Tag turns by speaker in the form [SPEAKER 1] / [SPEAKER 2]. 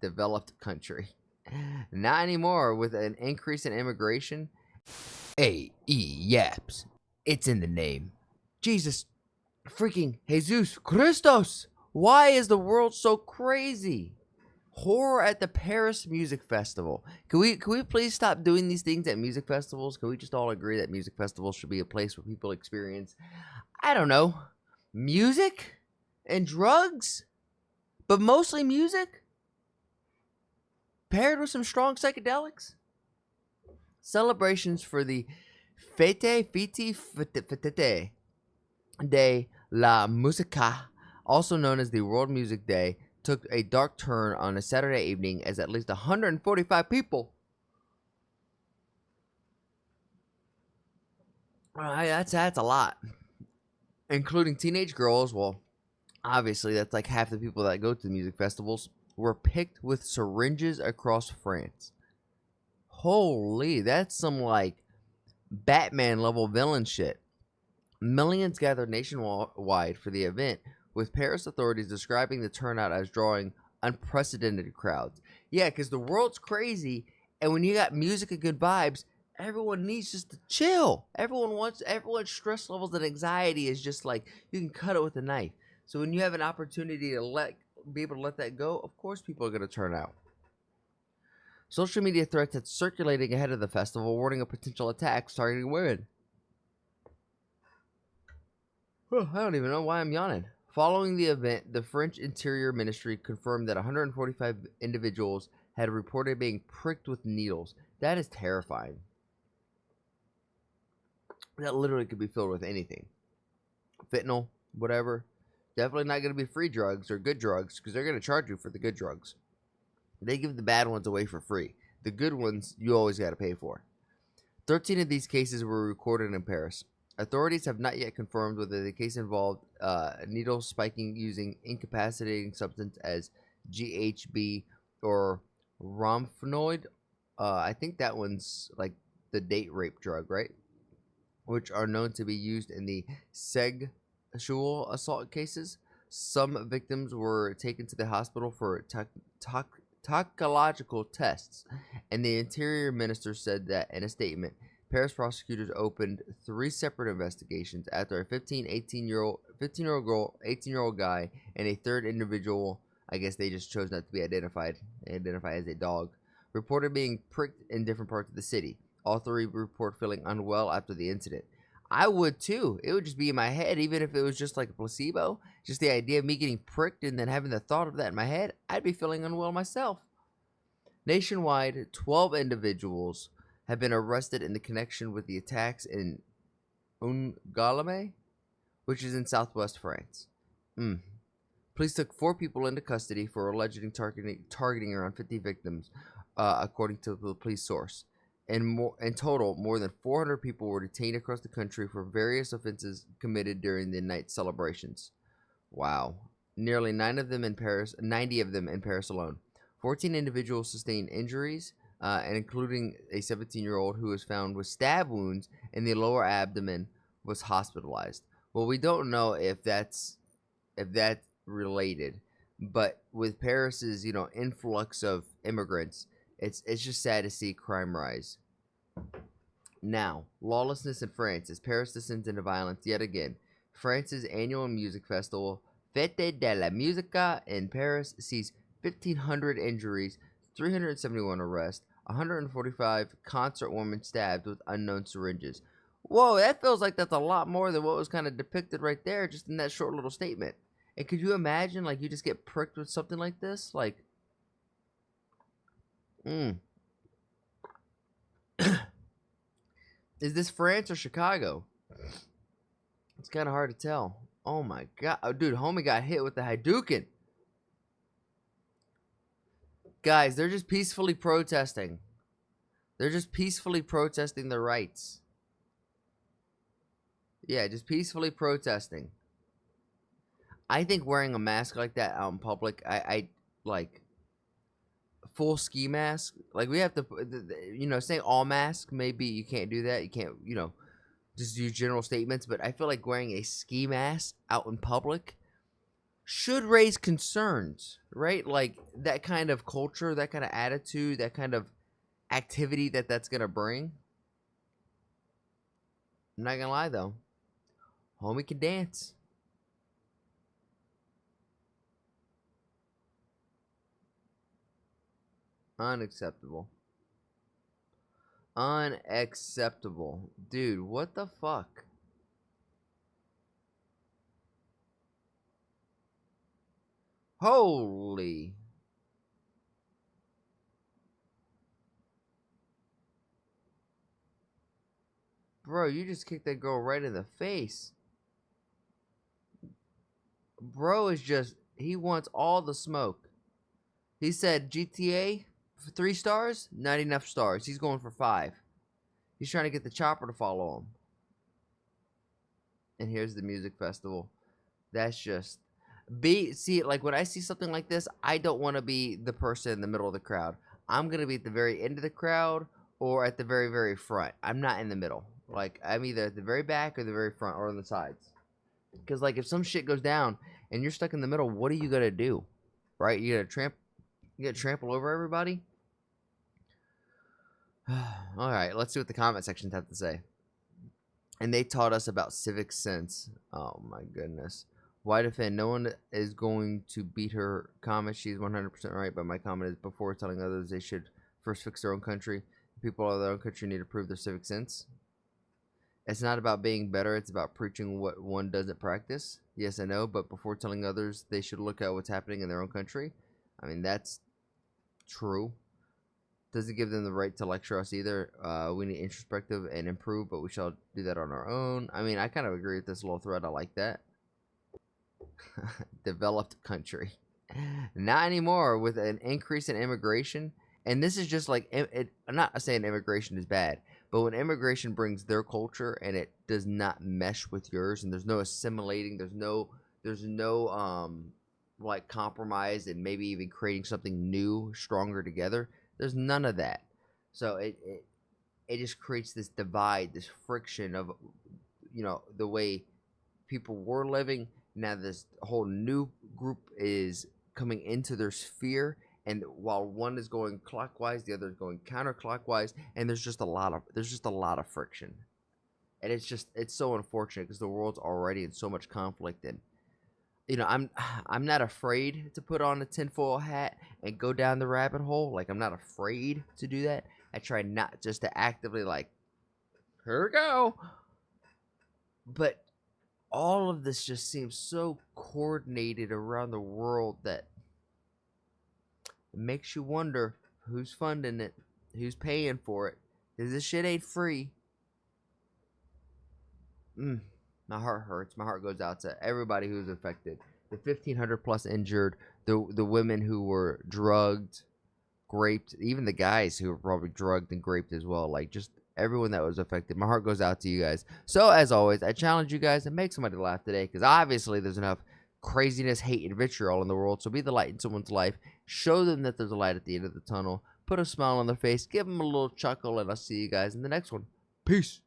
[SPEAKER 1] developed country. Not anymore with an increase in immigration. Yaps. It's in the name. Jesus freaking Jesus Christos. Why is the world so crazy? Horror at the Paris Music Festival. Can we please stop doing these things at music festivals? Can we just all agree that music festivals should be a place where people experience, I don't know, music and drugs, but mostly music paired with some strong psychedelics? Celebrations for the Fête de la Musica, also known as the World Music Day, took a dark turn on a Saturday evening as at least 145 people. That's a lot, including teenage girls. Well, obviously that's like half the people that go to the music festivals were picked with syringes across France. Holy, that's some like Batman level villain shit. Millions gathered nationwide for the event, with Paris authorities describing the turnout as drawing unprecedented crowds. Yeah, because the world's crazy, and when you got music and good vibes, everyone needs just to chill. Everyone's stress levels and anxiety is just like you can cut it with a knife. So when you have an opportunity to be able to let that go, of course people are going to turn out. Social media threats had circulating ahead of the festival, warning of potential attacks targeting women. I don't even know why I'm yawning. Following the event, the French Interior Ministry confirmed that 145 individuals had reported being pricked with needles. That is terrifying. That literally could be filled with anything. Fentanyl, whatever. Definitely not going to be free drugs or good drugs because they're going to charge you for the good drugs. They give the bad ones away for free. The good ones you always got to pay for. 13 of these cases were recorded in Paris. Authorities have not yet confirmed whether the case involved needle spiking using incapacitating substance as GHB or Romphenoid. I think that one's like the date rape drug, right? Which are known to be used in the sexual assault cases. Some victims were taken to the hospital for toxicological tests, and the Interior Minister said that in a statement. Paris prosecutors opened 3 separate investigations after a 15-year-old girl, 18-year-old guy, and a third individual, I guess they just chose not to be identified, as a dog, reported being pricked in different parts of the city. All 3 report feeling unwell after the incident. I would too. It would just be in my head, even if it was just like a placebo. Just the idea of me getting pricked and then having the thought of that in my head, I'd be feeling unwell myself. Nationwide, 12 individuals have been arrested in the connection with the attacks in Angoulême, which is in southwest France. Police took 4 people into custody for allegedly targeting around 50 victims, according to the police source. In total, more than 400 people were detained across the country for various offenses committed during the night celebrations. Wow. Nearly 90 of them in Paris alone. 14 individuals sustained injuries, and including a 17-year-old who was found with stab wounds in the lower abdomen, was hospitalized. Well, we don't know if that's related, but with Paris's influx of immigrants, it's just sad to see crime rise. Now, lawlessness in France as Paris descends into violence yet again. France's annual music festival, Fête de la Musique in Paris, sees 1,500 injuries, 371 arrests, 145 concert women stabbed with unknown syringes. Whoa, that feels like that's a lot more than what was kind of depicted right there just in that short little statement. And could you imagine, like, you just get pricked with something like this? Like, is this France or Chicago? It's kind of hard to tell. Oh my god. Oh, dude, homie got hit with the Hadouken. Guys, they're just peacefully protesting. They're just peacefully protesting their rights. Yeah, just peacefully protesting. I think wearing a mask like that out in public, I like full ski mask. Like we have to, say all mask. Maybe you can't do that. You can't, just use general statements. But I feel like wearing a ski mask out in public should raise concerns, right? Like that kind of culture, that kind of attitude, that kind of activity that's gonna bring. I'm not gonna lie though, homie can dance. Unacceptable. Unacceptable. Dude, what the fuck? Holy. Bro, you just kicked that girl right in the face. Bro is just, he wants all the smoke. He said GTA for 3 stars, not enough stars. He's going for 5. He's trying to get the chopper to follow him. And here's the music festival. That's just see, like when I see something like this, I don't want to be the person in the middle of the crowd. I'm gonna be at the very end of the crowd or at the very, very front. I'm not in the middle. Like I'm either at the very back or the very front or on the sides. Because like if some shit goes down and you're stuck in the middle, what are you gonna do? Right? You gonna trample over everybody? All right, let's see what the comment sections have to say. And they taught us about civic sense. Oh my goodness. Why defend? No one is going to beat her comment. She's 100% right, but my comment is before telling others they should first fix their own country. People of their own country need to prove their civic sense. It's not about being better. It's about preaching what one doesn't practice. Yes, I know, but before telling others they should look at what's happening in their own country. I mean, that's true. Doesn't give them the right to lecture us either. We need introspective and improve, but we shall do that on our own. I mean, I kind of agree with this little thread. I like that. Developed country. Not anymore with an increase in immigration. And this is just like, I'm not saying immigration is bad, but when immigration brings their culture and it does not mesh with yours and there's no assimilating, there's no like compromise and maybe even creating something new, stronger together. There's none of that. So it just creates this divide, this friction of, the way people were living. Now this whole new group is coming into their sphere, and while one is going clockwise, the other is going counterclockwise, and there's just a lot of friction. And it's so unfortunate because the world's already in so much conflict, and I'm not afraid to put on a tinfoil hat and go down the rabbit hole. Like I'm not afraid to do that. I try not just to actively like, here we go. But all of this just seems so coordinated around the world that it makes you wonder who's funding it, who's paying for it. Cause this shit ain't free. My heart hurts. My heart goes out to everybody who's affected. The 1,500 plus injured, the women who were drugged, raped, even the guys who were probably drugged and raped as well. Like just everyone that was affected. My heart goes out to you guys. So as always, I challenge you guys to make somebody laugh today because obviously there's enough craziness, hate, and vitriol in the world. So be the light in someone's life. Show them that there's a light at the end of the tunnel. Put a smile on their face. Give them a little chuckle, and I'll see you guys in the next one. Peace.